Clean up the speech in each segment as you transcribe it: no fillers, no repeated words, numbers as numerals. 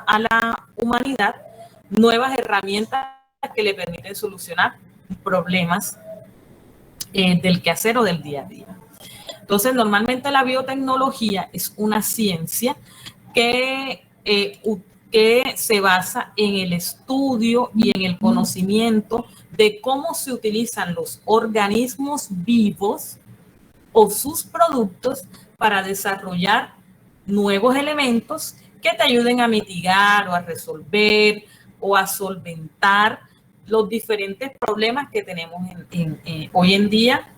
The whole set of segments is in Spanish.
a la humanidad nuevas herramientas que le permiten solucionar problemas del quehacer o del día a día. Entonces, normalmente la biotecnología es una ciencia que se basa en el estudio y en el conocimiento de cómo se utilizan los organismos vivos o sus productos para desarrollar nuevos elementos que te ayuden a mitigar o a resolver o a solventar los diferentes problemas que tenemos hoy en día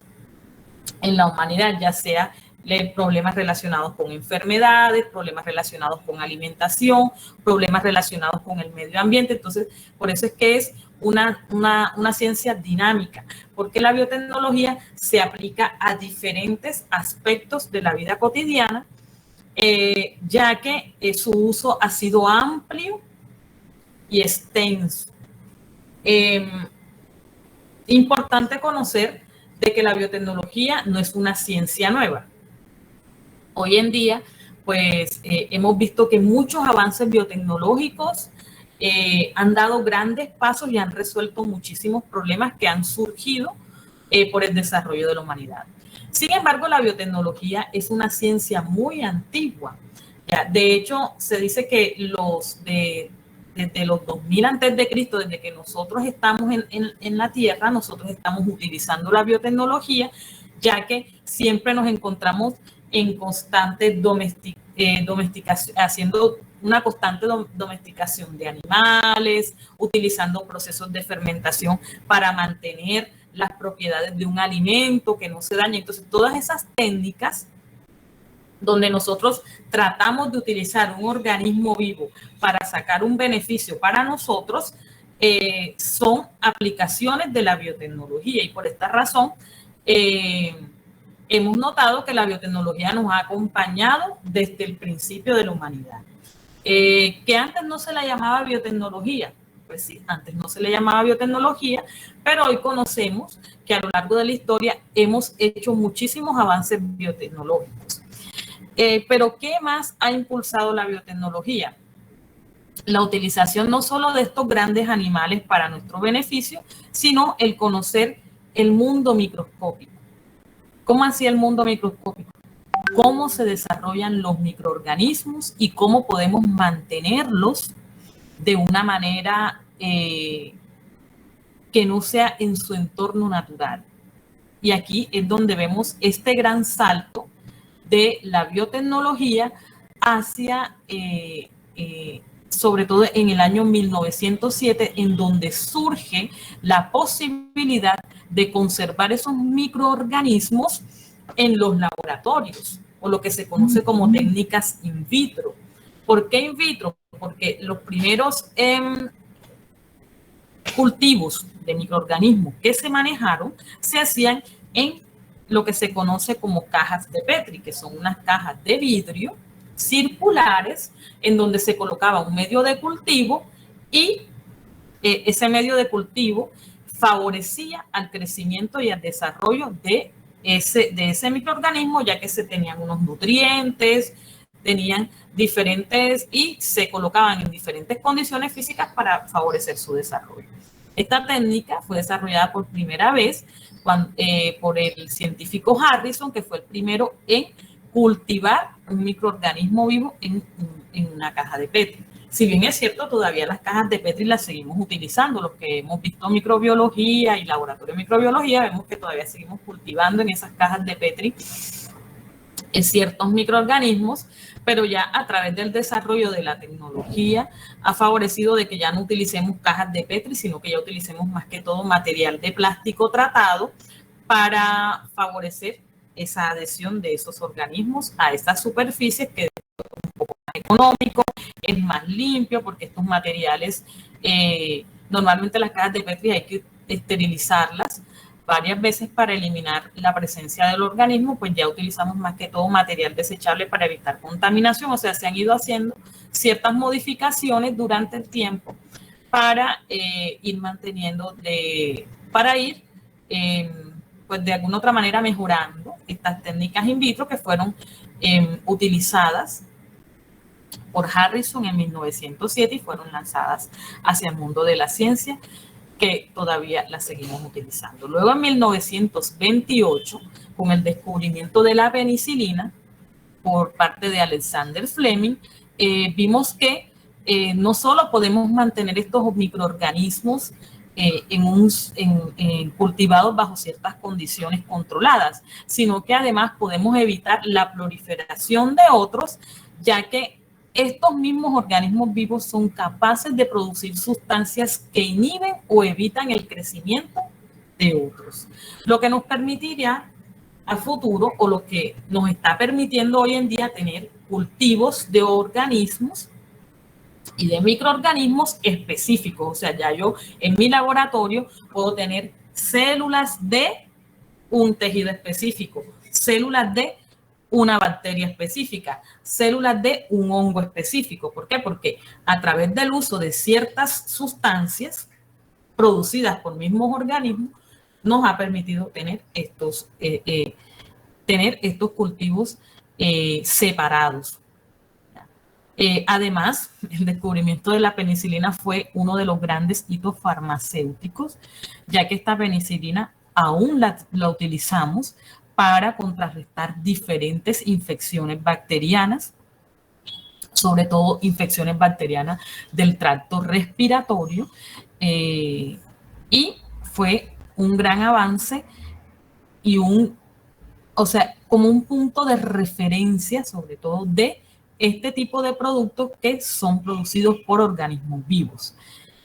en la humanidad, ya sea problemas relacionados con enfermedades, problemas relacionados con alimentación, problemas relacionados con el medio ambiente. Entonces, por eso es que es una ciencia dinámica, porque la biotecnología se aplica a diferentes aspectos de la vida cotidiana, ya que su uso ha sido amplio y extenso. Importante conocer de que la biotecnología no es una ciencia nueva. Hoy en día, pues, hemos visto que muchos avances biotecnológicos han dado grandes pasos y han resuelto muchísimos problemas que han surgido por el desarrollo de la humanidad. Sin embargo, la biotecnología es una ciencia muy antigua. ¿Ya? De hecho, se dice que desde los 2000 antes de Cristo, desde que nosotros estamos en la Tierra, nosotros estamos utilizando la biotecnología, ya que siempre nos encontramos en constante domesticación, haciendo una constante domesticación de animales, utilizando procesos de fermentación para mantener las propiedades de un alimento que no se dañe. Entonces, todas esas técnicas donde nosotros tratamos de utilizar un organismo vivo para sacar un beneficio para nosotros, son aplicaciones de la biotecnología, y por esta razón hemos notado que la biotecnología nos ha acompañado desde el principio de la humanidad. Que antes no se la llamaba biotecnología. Pues sí, antes no se le llamaba biotecnología, pero hoy conocemos que a lo largo de la historia hemos hecho muchísimos avances biotecnológicos. Pero ¿qué más ha impulsado la biotecnología? La utilización no solo de estos grandes animales para nuestro beneficio, sino el conocer el mundo microscópico. ¿Cómo así el mundo microscópico? Cómo se desarrollan los microorganismos y cómo podemos mantenerlos de una manera que no sea en su entorno natural. Y aquí es donde vemos este gran salto de la biotecnología hacia, sobre todo en el año 1907, en donde surge la posibilidad de conservar esos microorganismos en los laboratorios, o lo que se conoce como técnicas in vitro. ¿Por qué in vitro? Porque los primeros cultivos de microorganismos que se manejaron se hacían en lo que se conoce como cajas de Petri, que son unas cajas de vidrio circulares en donde se colocaba un medio de cultivo y ese medio de cultivo favorecía al crecimiento y al desarrollo de ese microorganismo, ya que se tenían unos nutrientes, tenían diferentes y se colocaban en diferentes condiciones físicas para favorecer su desarrollo. Esta técnica fue desarrollada por primera vez por el científico Harrison, que fue el primero en cultivar un microorganismo vivo en una caja de Petri. Si bien es cierto, todavía las cajas de Petri las seguimos utilizando. Los que hemos visto microbiología y laboratorio de microbiología, vemos que todavía seguimos cultivando en esas cajas de Petri ciertos microorganismos, pero ya a través del desarrollo de la tecnología ha favorecido de que ya no utilicemos cajas de Petri, sino que ya utilicemos más que todo material de plástico tratado para favorecer esa adhesión de esos organismos a estas superficies, que es un poco más económico, es más limpio, porque estos materiales, normalmente las cajas de Petri hay que esterilizarlas varias veces para eliminar la presencia del organismo, pues ya utilizamos más que todo material desechable para evitar contaminación. O sea, se han ido haciendo ciertas modificaciones durante el tiempo para ir manteniendo, para ir pues de alguna otra manera mejorando estas técnicas in vitro que fueron utilizadas por Harrison en 1907 y fueron lanzadas hacia el mundo de la ciencia, que todavía las seguimos utilizando. Luego en 1928, con el descubrimiento de la penicilina por parte de Alexander Fleming, vimos que no solo podemos mantener estos microorganismos cultivados bajo ciertas condiciones controladas, sino que además podemos evitar la proliferación de otros, ya que estos mismos organismos vivos son capaces de producir sustancias que inhiben o evitan el crecimiento de otros, lo que nos permitiría a futuro, o lo que nos está permitiendo hoy en día, tener cultivos de organismos y de microorganismos específicos. O sea, ya yo en mi laboratorio puedo tener células de un tejido específico, células de una bacteria específica, células de un hongo específico. ¿Por qué? Porque a través del uso de ciertas sustancias producidas por mismos organismos nos ha permitido tener estos cultivos separados. Además, el descubrimiento de la penicilina fue uno de los grandes hitos farmacéuticos, ya que esta penicilina aún la utilizamos para contrarrestar diferentes infecciones bacterianas, sobre todo infecciones bacterianas del tracto respiratorio, y fue un gran avance y como un punto de referencia, sobre todo de este tipo de productos que son producidos por organismos vivos.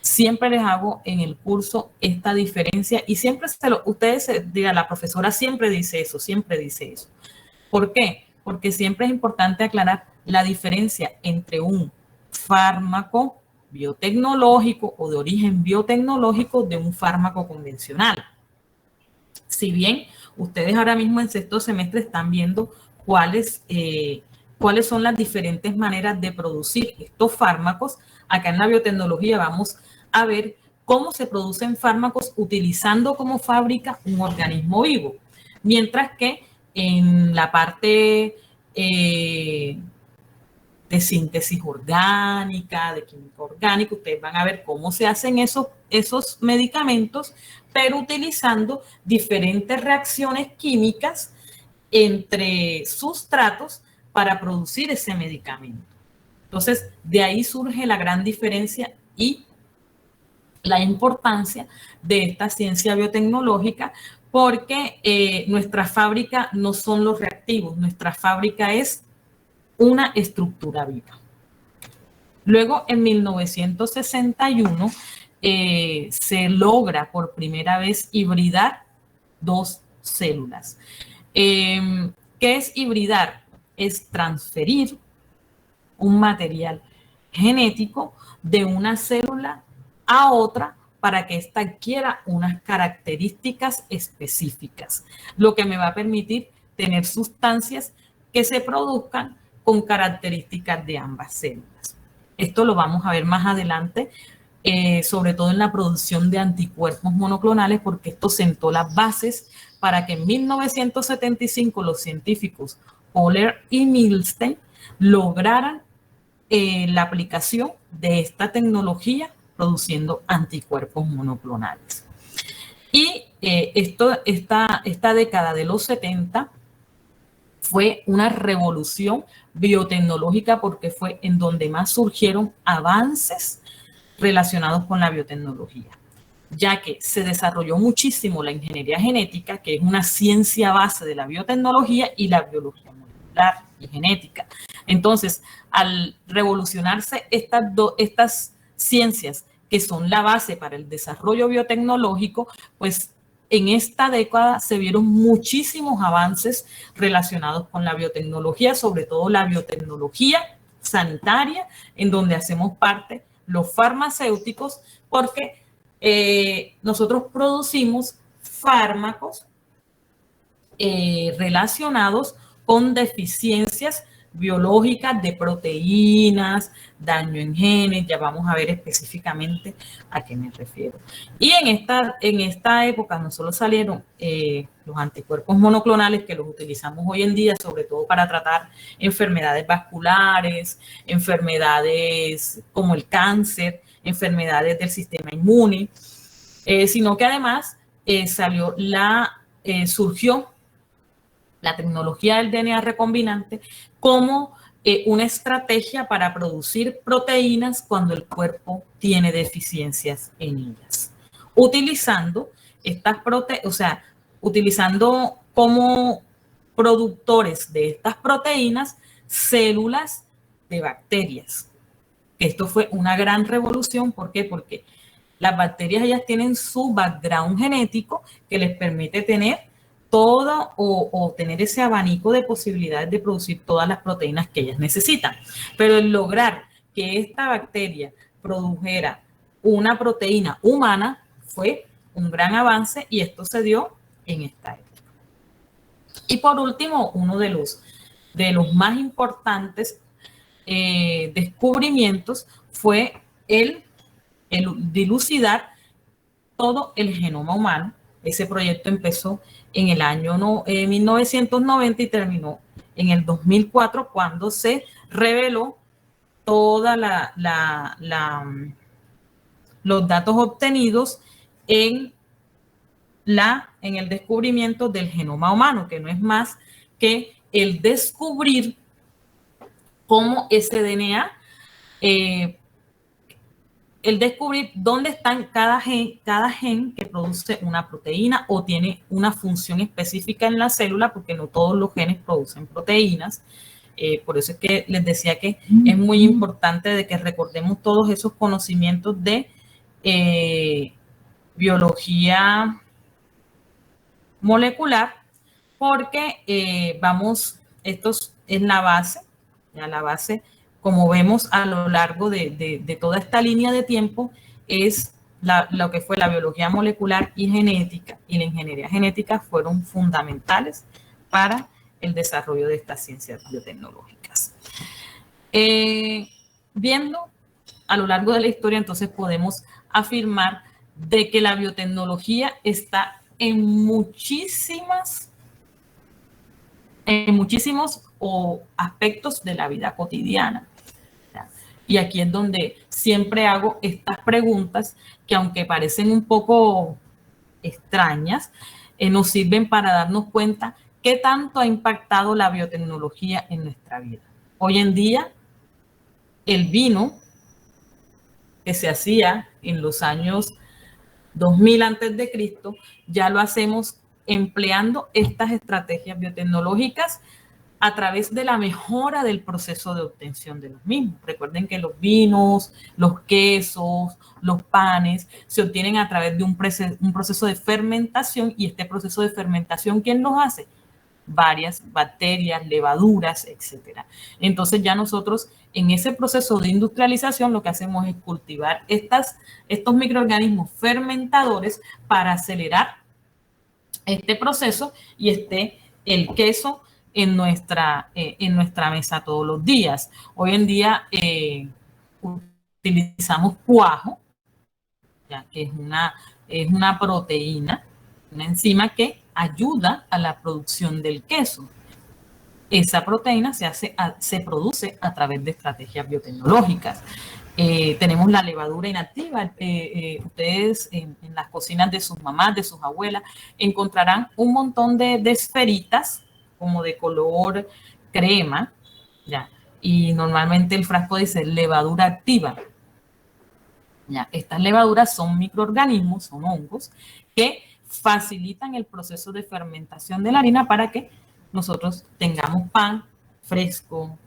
Siempre les hago en el curso esta diferencia y siempre ustedes digan, la profesora siempre dice eso, siempre dice eso. ¿Por qué? Porque siempre es importante aclarar la diferencia entre un fármaco biotecnológico o de origen biotecnológico de un fármaco convencional. Si bien ustedes ahora mismo en sexto semestre están viendo cuáles son las diferentes maneras de producir estos fármacos, acá en la biotecnología vamos a ver cómo se producen fármacos utilizando como fábrica un organismo vivo. Mientras que en la parte de síntesis orgánica, de química orgánica, ustedes van a ver cómo se hacen esos medicamentos, pero utilizando diferentes reacciones químicas entre sustratos para producir ese medicamento. Entonces, de ahí surge la gran diferencia y la importancia de esta ciencia biotecnológica, porque nuestra fábrica no son los reactivos, nuestra fábrica es una estructura viva. Luego, en 1961, se logra por primera vez hibridar dos células. ¿Qué es hibridar? Es transferir un material genético de una célula a otra para que ésta adquiera unas características específicas, lo que me va a permitir tener sustancias que se produzcan con características de ambas células. Esto lo vamos a ver más adelante, sobre todo en la producción de anticuerpos monoclonales, porque esto sentó las bases para que en 1975 los científicos Euler y Milstein lograran la aplicación de esta tecnología produciendo anticuerpos monoclonales. Y esta década de los 70 fue una revolución biotecnológica porque fue en donde más surgieron avances relacionados con la biotecnología, ya que se desarrolló muchísimo la ingeniería genética, que es una ciencia base de la biotecnología, y la biología molecular y genética. Entonces, al revolucionarse estas ciencias que son la base para el desarrollo biotecnológico, pues en esta década se vieron muchísimos avances relacionados con la biotecnología, sobre todo la biotecnología sanitaria, en donde hacemos parte los farmacéuticos, porque nosotros producimos fármacos relacionados con deficiencias biológicas de proteínas, daño en genes, ya vamos a ver específicamente a qué me refiero. Y en esta época no solo salieron los anticuerpos monoclonales que los utilizamos hoy en día, sobre todo para tratar enfermedades vasculares, enfermedades como el cáncer, enfermedades del sistema inmune, sino que además surgió la tecnología del DNA recombinante como una estrategia para producir proteínas cuando el cuerpo tiene deficiencias en ellas. Utilizando estas proteínas, o sea, utilizando como productores de estas proteínas células de bacterias. Esto fue una gran revolución. ¿Por qué? Porque las bacterias ellas tienen su background genético que les permite tener todo o tener ese abanico de posibilidades de producir todas las proteínas que ellas necesitan. Pero el lograr que esta bacteria produjera una proteína humana fue un gran avance y esto se dio en esta época. Y por último, uno de los más importantes descubrimientos fue el dilucidar todo el genoma humano. Ese proyecto empezó en el año 1990 y terminó en el 2004 cuando se reveló toda los datos obtenidos en el descubrimiento del genoma humano, que no es más que el descubrir cómo ese DNA, el descubrir dónde están cada gen que produce una proteína o tiene una función específica en la célula, porque no todos los genes producen proteínas. Por eso es que les decía que es muy importante de que recordemos todos esos conocimientos de biología molecular, porque esto es la base, ya la base, como vemos a lo largo de toda esta línea de tiempo, es lo que fue la biología molecular y genética, y la ingeniería genética fueron fundamentales para el desarrollo de estas ciencias biotecnológicas. Viendo a lo largo de la historia, entonces podemos afirmar de que la biotecnología está en muchísimos aspectos de la vida cotidiana. Y aquí es donde siempre hago estas preguntas que, aunque parecen un poco extrañas, nos sirven para darnos cuenta qué tanto ha impactado la biotecnología en nuestra vida. Hoy en día, el vino que se hacía en los años 2000 antes de Cristo, ya lo hacemos empleando estas estrategias biotecnológicas a través de la mejora del proceso de obtención de los mismos. Recuerden que los vinos, los quesos, los panes se obtienen a través de un proceso de fermentación, y este proceso de fermentación, ¿quién los hace? Varias bacterias, levaduras, etcétera. Entonces ya nosotros en ese proceso de industrialización lo que hacemos es cultivar estos microorganismos fermentadores para acelerar este proceso y esté el queso en nuestra mesa todos los días. Hoy en día utilizamos cuajo, ya que es una proteína, una enzima que ayuda a la producción del queso. Esa proteína se produce a través de estrategias biotecnológicas. Tenemos la levadura inactiva. Ustedes en las cocinas de sus mamás, de sus abuelas, encontrarán un montón de esferitas como de color crema, ¿ya? Y normalmente el frasco dice levadura activa. ¿Ya? Estas levaduras son microorganismos, son hongos, que facilitan el proceso de fermentación de la harina para que nosotros tengamos pan fresco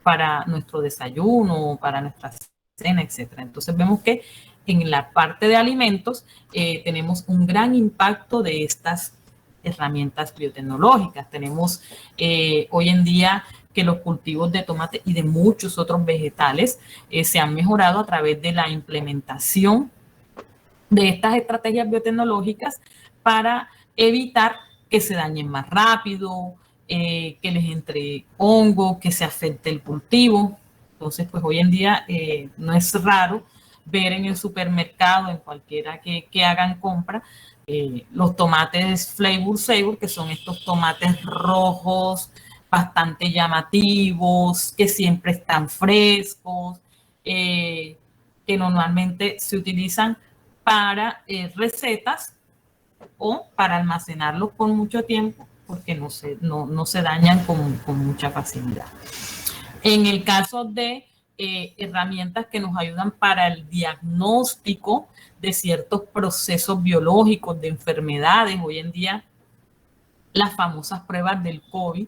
para nuestro desayuno, para nuestra cena, etc. Entonces vemos que en la parte de alimentos tenemos un gran impacto de estas herramientas biotecnológicas. Tenemos hoy en día que los cultivos de tomate y de muchos otros vegetales se han mejorado a través de la implementación de estas estrategias biotecnológicas para evitar que se dañen más rápido, que les entre hongo, que se afecte el cultivo. Entonces, pues hoy en día no es raro ver en el supermercado, en cualquiera que hagan compra, los tomates Flavor Savor, que son estos tomates rojos, bastante llamativos, que siempre están frescos, que normalmente se utilizan para recetas o para almacenarlos por mucho tiempo, porque no se dañan con mucha facilidad. En el caso de herramientas que nos ayudan para el diagnóstico de ciertos procesos biológicos, de enfermedades, hoy en día las famosas pruebas del COVID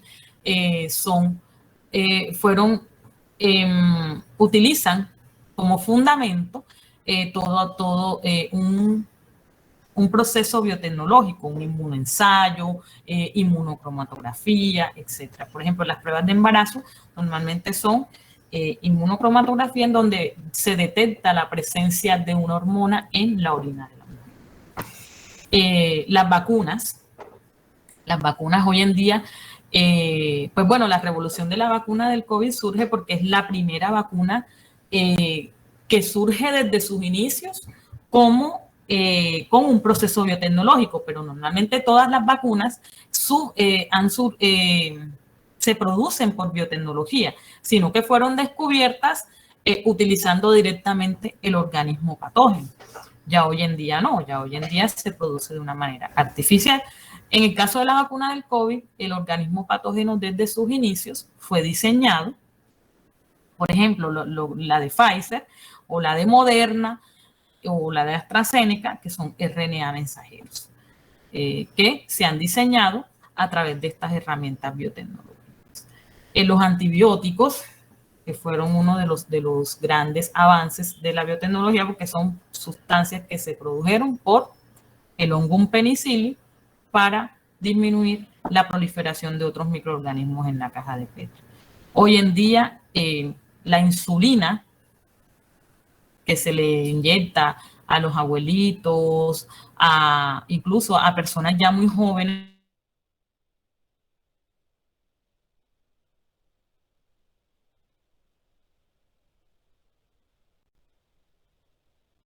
utilizan como fundamento todo un proceso biotecnológico, un inmunoensayo, inmunocromatografía, etcétera. Por ejemplo, las pruebas de embarazo normalmente son inmunocromatografía en donde se detecta la presencia de una hormona en la orina de la mujer. Las vacunas hoy en día, pues bueno, la revolución de la vacuna del COVID surge porque es la primera vacuna que surge desde sus inicios como con un proceso biotecnológico, pero normalmente todas las vacunas se producen por biotecnología, sino que fueron descubiertas utilizando directamente el organismo patógeno. Ya hoy en día no, ya hoy en día se produce de una manera artificial. En el caso de la vacuna del COVID, el organismo patógeno desde sus inicios fue diseñado, por ejemplo, la de Pfizer o la de Moderna, o la de AstraZeneca, que son RNA mensajeros, que se han diseñado a través de estas herramientas biotecnológicas. Los antibióticos, que fueron uno de los grandes avances de la biotecnología, porque son sustancias que se produjeron por el hongum penicillium para disminuir la proliferación de otros microorganismos en la caja de Petri. Hoy en día, la insulina que se le inyecta a los abuelitos, incluso a personas ya muy jóvenes,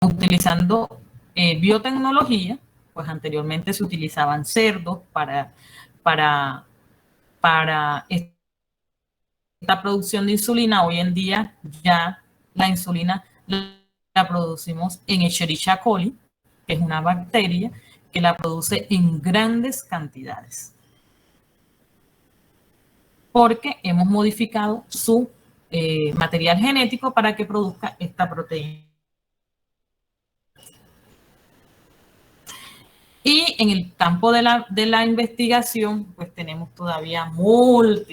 utilizando biotecnología, pues anteriormente se utilizaban cerdos para esta producción de insulina. Hoy en día ya la insulina la producimos en Escherichia coli, que es una bacteria que la produce en grandes cantidades, porque hemos modificado su material genético para que produzca esta proteína. Y en el campo de la investigación, pues tenemos todavía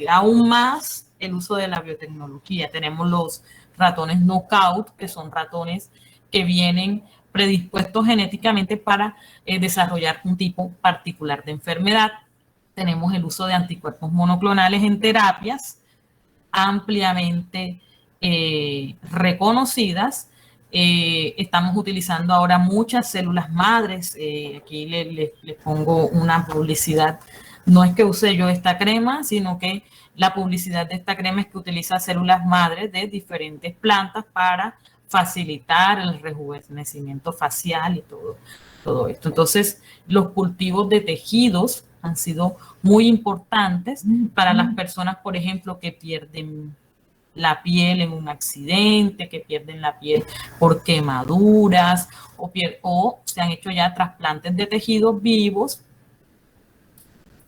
aún más el uso de la biotecnología. Tenemos los ratones knockout, que son ratones que vienen predispuestos genéticamente para desarrollar un tipo particular de enfermedad. Tenemos el uso de anticuerpos monoclonales en terapias ampliamente reconocidas. Estamos utilizando ahora muchas células madres. Aquí les pongo una publicidad. No es que use yo esta crema, sino que la publicidad de esta crema es que utiliza células madres de diferentes plantas para facilitar el rejuvenecimiento facial y todo esto. Entonces, los cultivos de tejidos han sido muy importantes para las personas, por ejemplo, que pierden la piel en un accidente, que pierden la piel por quemaduras, o se han hecho ya trasplantes de tejidos vivos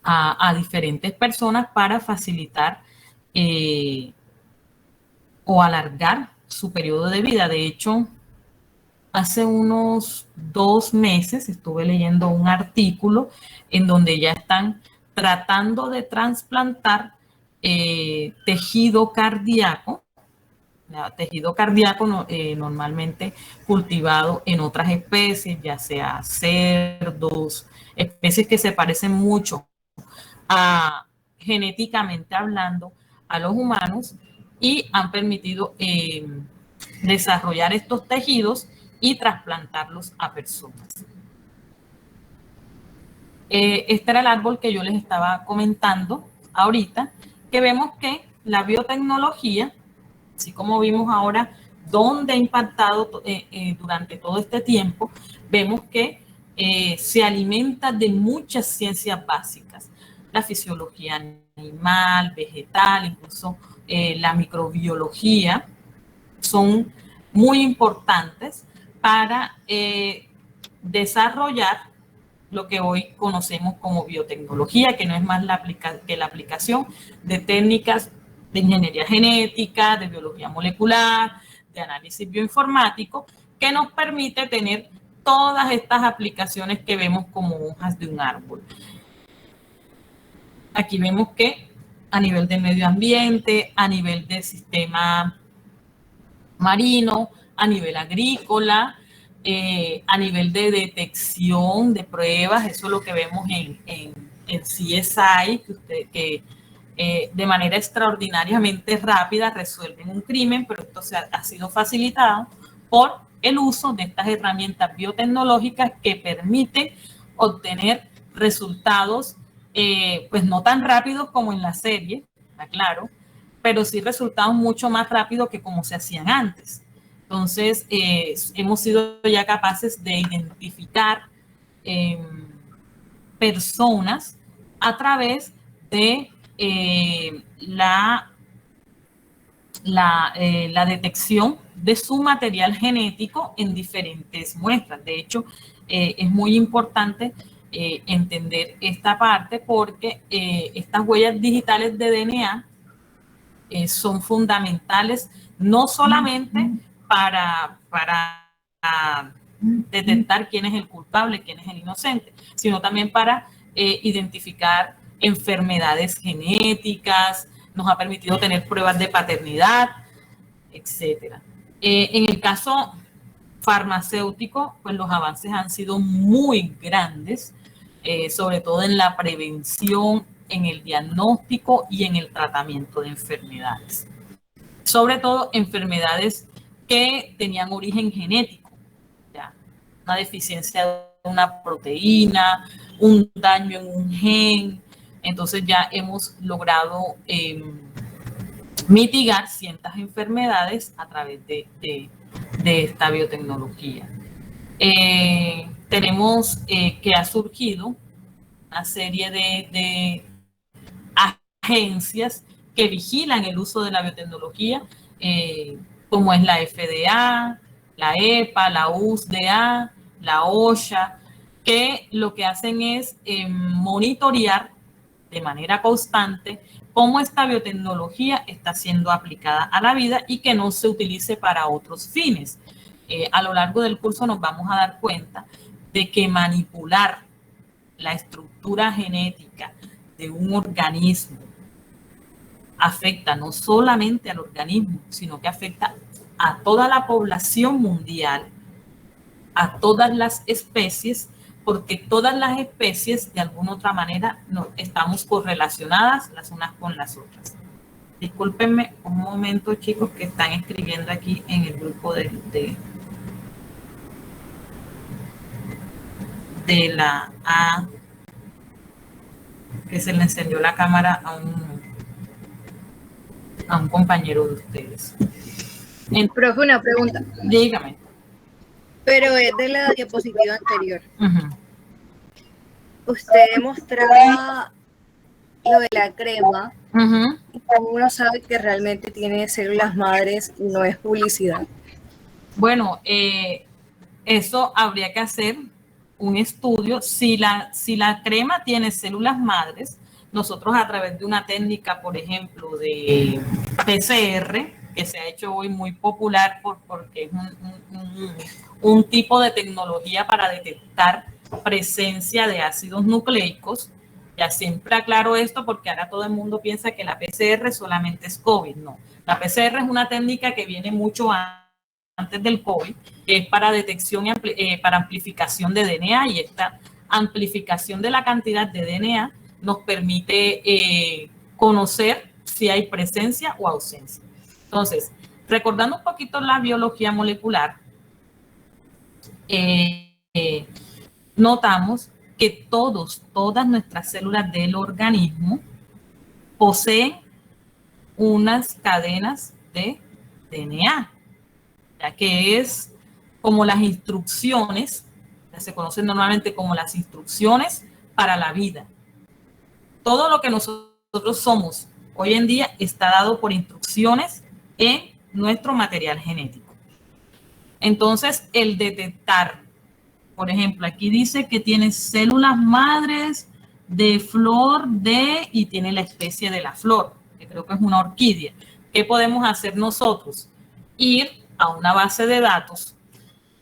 a diferentes personas para facilitar o alargar su periodo de vida. De hecho, hace unos 2 meses estuve leyendo un artículo en donde ya están tratando de trasplantar tejido cardíaco normalmente cultivado en otras especies, ya sea cerdos, especies que se parecen mucho genéticamente hablando a los humanos, y han permitido desarrollar estos tejidos y trasplantarlos a personas. Este era el árbol que yo les estaba comentando ahorita, que vemos que la biotecnología, así como vimos ahora dónde ha impactado durante todo este tiempo, vemos que se alimenta de muchas ciencias básicas, la fisiología animal, vegetal, incluso la microbiología, son muy importantes para desarrollar lo que hoy conocemos como biotecnología, que no es más que la aplicación de técnicas de ingeniería genética, de biología molecular, de análisis bioinformático, que nos permite tener todas estas aplicaciones que vemos como hojas de un árbol. Aquí vemos que a nivel de medio ambiente, a nivel del sistema marino, a nivel agrícola, a nivel de detección de pruebas, eso es lo que vemos en CSI, que de manera extraordinariamente rápida resuelven un crimen, pero esto ha sido facilitado por el uso de estas herramientas biotecnológicas que permiten obtener resultados, pues no tan rápidos como en la serie, está claro, pero sí resultados mucho más rápidos que como se hacían antes. Entonces, hemos sido ya capaces de identificar personas a través de la detección de su material genético en diferentes muestras. De hecho, es muy importante entender esta parte porque estas huellas digitales de DNA son fundamentales no solamente para detectar quién es el culpable, quién es el inocente, sino también para identificar enfermedades genéticas, nos ha permitido tener pruebas de paternidad, etcétera. En el caso farmacéutico, pues los avances han sido muy grandes, sobre todo en la prevención, en el diagnóstico y en el tratamiento de enfermedades. Sobre todo enfermedades que tenían origen genético, ¿ya? Una deficiencia de una proteína, un daño en un gen. Entonces ya hemos logrado mitigar ciertas enfermedades a través de esta biotecnología. Tenemos que ha surgido una serie de agencias que vigilan el uso de la biotecnología, como es la FDA, la EPA, la USDA, la OSHA, que lo que hacen es monitorear de manera constante cómo esta biotecnología está siendo aplicada a la vida y que no se utilice para otros fines. A lo largo del curso nos vamos a dar cuenta de que manipular la estructura genética de un organismo afecta no solamente al organismo, sino que afecta a toda la población mundial, a todas las especies, porque todas las especies de alguna otra manera no, estamos correlacionadas las unas con las otras. Discúlpenme un momento, chicos, que están escribiendo aquí en el grupo de la A, que se le encendió la cámara a un compañero de ustedes. Profe, una pregunta. Dígame. Pero es de la diapositiva anterior. Usted mostraba lo de la crema y cómo uno sabe que realmente tiene células madres y no es publicidad. Bueno, eso habría que hacer un estudio. Si la crema tiene células madres, nosotros a través de una técnica, por ejemplo, de PCR, que se ha hecho hoy muy popular porque es un tipo de tecnología para detectar presencia de ácidos nucleicos. Ya siempre aclaro esto porque ahora todo el mundo piensa que la PCR solamente es COVID. No, la PCR es una técnica que viene mucho antes del COVID, que es para detección y para amplificación de DNA, y esta amplificación de la cantidad de DNA nos permite conocer si hay presencia o ausencia. Entonces, recordando un poquito la biología molecular, notamos que todas nuestras células del organismo poseen unas cadenas de DNA, ya que es como las instrucciones, se conocen normalmente como las instrucciones para la vida. Todo lo que nosotros somos hoy en día está dado por instrucciones en nuestro material genético. Entonces, el detectar, por ejemplo, aquí dice que tiene células madres de flor de, y tiene la especie de la flor, que creo que es una orquídea. ¿Qué podemos hacer nosotros? Ir a una base de datos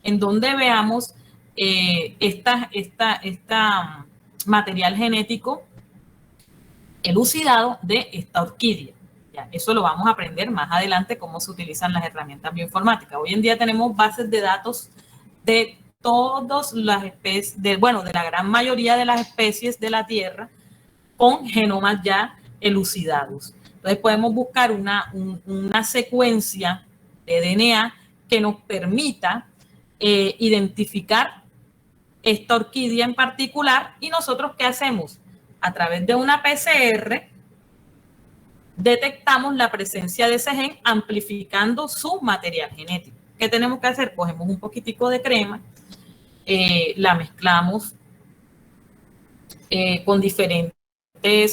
en donde veamos esta material genético elucidado de esta orquídea. Ya, eso lo vamos a aprender más adelante, cómo se utilizan las herramientas bioinformáticas. Hoy en día tenemos bases de datos de todas las especies, de la gran mayoría de las especies de la Tierra con genomas ya elucidados. Entonces podemos buscar una secuencia de DNA que nos permita identificar esta orquídea en particular, y nosotros ¿qué hacemos? A través de una PCR detectamos la presencia de ese gen amplificando su material genético. ¿Qué tenemos que hacer? Cogemos un poquitico de crema, la mezclamos con diferentes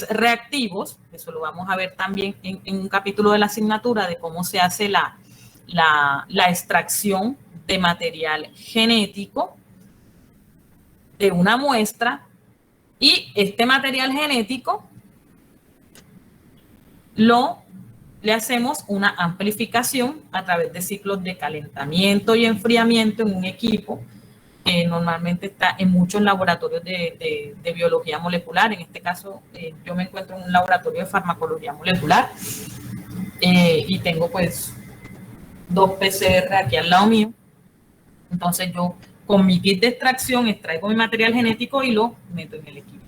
reactivos, eso lo vamos a ver también en un capítulo de la asignatura de cómo se hace la extracción de material genético de una muestra, y este material genético le hacemos una amplificación a través de ciclos de calentamiento y enfriamiento en un equipo que normalmente está en muchos laboratorios de biología molecular. En este caso, yo me encuentro en un laboratorio de farmacología molecular y tengo pues 2 PCR aquí al lado mío. Entonces yo con mi kit de extracción extraigo mi material genético y lo meto en el equipo.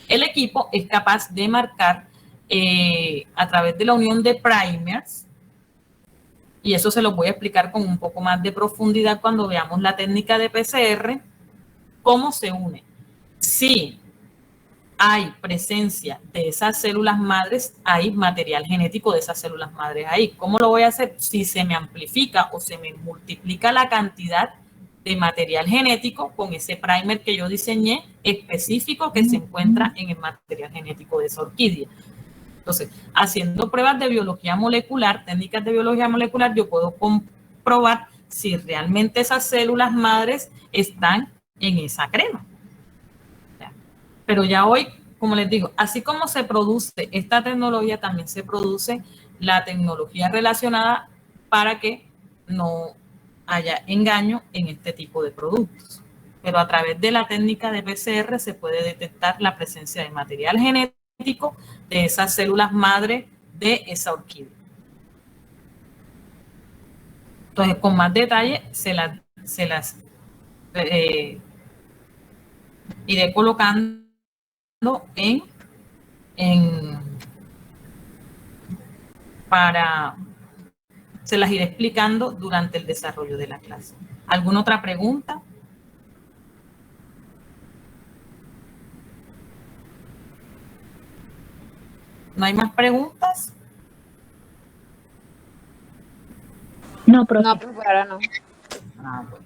El equipo es capaz de marcar a través de la unión de primers, y eso se lo voy a explicar con un poco más de profundidad cuando veamos la técnica de PCR, cómo se une. Si hay presencia de esas células madres, hay material genético de esas células madres ahí. ¿Cómo lo voy a hacer? Si se me amplifica o se me multiplica la cantidad de material genético con ese primer que yo diseñé específico que se encuentra en el material genético de esa orquídea. Entonces, haciendo pruebas de biología molecular, técnicas de biología molecular, yo puedo comprobar si realmente esas células madres están en esa crema. Pero ya hoy, como les digo, así como se produce esta tecnología, también se produce la tecnología relacionada para que no haya engaño en este tipo de productos. Pero a través de la técnica de PCR se puede detectar la presencia de material genético de esas células madre de esa orquídea. Entonces, con más detalle se las iré colocando se las iré explicando durante el desarrollo de la clase. ¿Alguna otra pregunta? ¿No hay más preguntas? No, profe. No, profe, ahora no. Ah, bueno.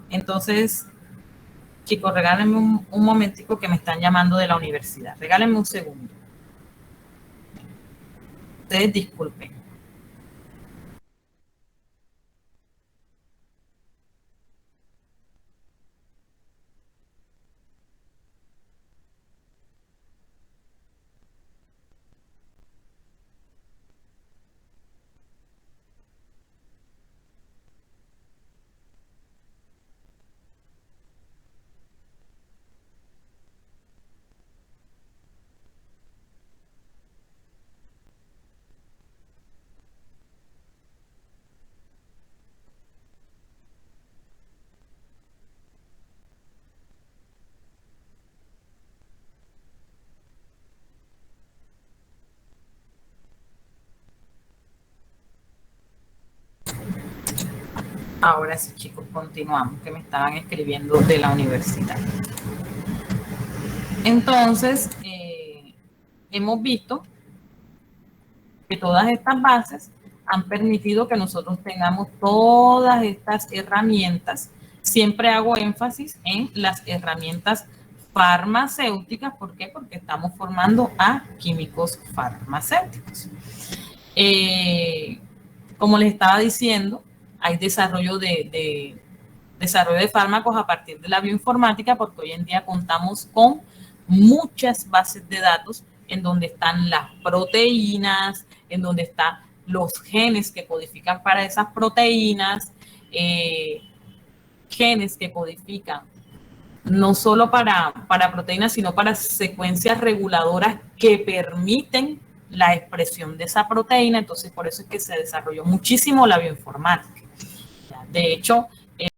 Entonces, chicos, regálenme un momentico que me están llamando de la universidad. Regálenme un segundo. Ustedes disculpen. Ahora sí, chicos, continuamos, que me estaban escribiendo de la universidad. Entonces, hemos visto que todas estas bases han permitido que nosotros tengamos todas estas herramientas. Siempre hago énfasis en las herramientas farmacéuticas. ¿Por qué? Porque estamos formando a químicos farmacéuticos. Como les estaba diciendo, hay desarrollo de fármacos a partir de la bioinformática, porque hoy en día contamos con muchas bases de datos en donde están las proteínas, en donde están los genes que codifican para esas proteínas, genes que codifican no solo para proteínas, sino para secuencias reguladoras que permiten la expresión de esa proteína. Entonces, por eso es que se desarrolló muchísimo la bioinformática. De hecho,